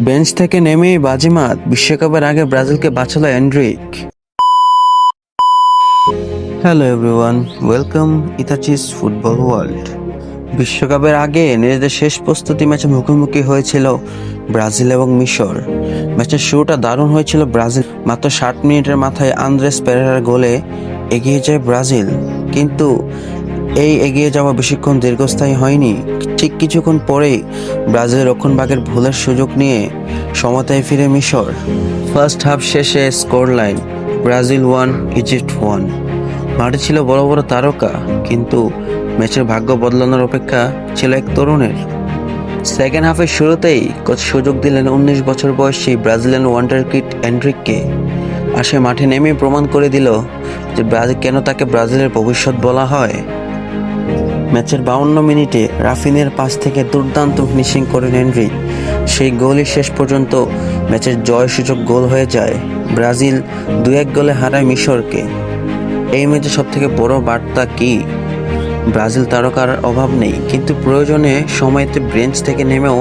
Bench থেকে নেমেই বাজিমাত, বিশ্বকাপের আগে ব্রাজিলকে বাঁচালো Endrick. Hello everyone, welcome Itachi's football world. বিশ্বকাপের আগে নিজেদের শেষ প্রস্তুতি ম্যাচে মুখোমুখি হয়েছিল ব্রাজিল এবং মিশর। ম্যাচের শুরুটা দারুণ হয়েছিল ব্রাজিল, মাত্র 60 মিনিটের মাথায় আন্দ্রেস পেরেরার গোলে এগিয়ে যায় ব্রাজিল। কিন্তু এই এগিয়ে যাওয়া বেশিক্ষণ দীর্ঘস্থায়ী হয়নি। ঠিক কিছুক্ষণ পরেই ব্রাজিলের রক্ষণভাগের ভুলের সুযোগ নিয়ে সমতায় ফিরে মিশর। ফার্স্ট হাফ শেষে স্কোর লাইন ব্রাজিল 1 ইজিপ্ট 1। মাঠে ছিল বড় বড় তারকা, কিন্তু ম্যাচের ভাগ্য বদলানোর অপেক্ষা ছিল এক তরুণের। সেকেন্ড হাফের শুরুতেই কোচ সুযোগ দিলেন 19 বছর বয়সী ব্রাজিলিয়ান ওয়ান্ডার কিড এন্ড্রিককে। আর সে মাঠে নেমে প্রমাণ করে দিল যে কেন তাকে ব্রাজিলের ভবিষ্যৎ বলা হয়। ম্যাচের 52 মিনিটে রাফিনের পাস থেকে দুর্দান্ত ফিনিশিং করেন এন্ড্রিক। সেই গোলই শেষ পর্যন্ত ম্যাচের জয়সূচক গোল হয়ে যায়। ব্রাজিল 2-1 গোলে হারায় মিশরকে। এই ম্যাচে সবথেকে বড় বার্তা কি? ব্রাজিল তারকার অভাব নেই, কিন্তু প্রয়োজনে সময়তে বেঞ্চ থেকে নেমেও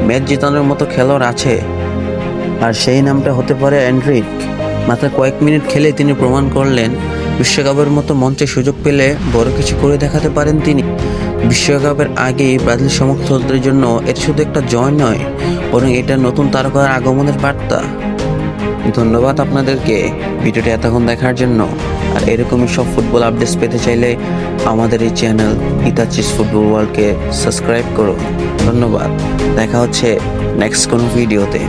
ম্যাচ জেতানোর মতো খেলোয়াড় আছে, আর সেই নামটা হতে পারে এন্ড্রিক। মাত্র কয়েক মিনিট খেলে তিনি প্রমাণ করলেন বিশ্বকাপের মতো মঞ্চে সুযোগ পেলে বড় কিছু করে দেখাতে পারেন তিনি। বিশ্বকাপের আগেই ব্রাজিল সমর্থকদের জন্য এটি শুধু একটা জয় নয়, বরং এটা নতুন তারকার আগমনের বার্তা। ধন্যবাদ আপনাদেরকে ভিডিওটি এতক্ষণ দেখার জন্য। আর এরকমই সব ফুটবল আপডেটস পেতে চাইলে আমাদের এই চ্যানেল ইতাচিস ফুটবল ওয়ার্ল্ডকে সাবস্ক্রাইব করুন। ধন্যবাদ, দেখা হচ্ছে নেক্সট কোনো ভিডিওতে।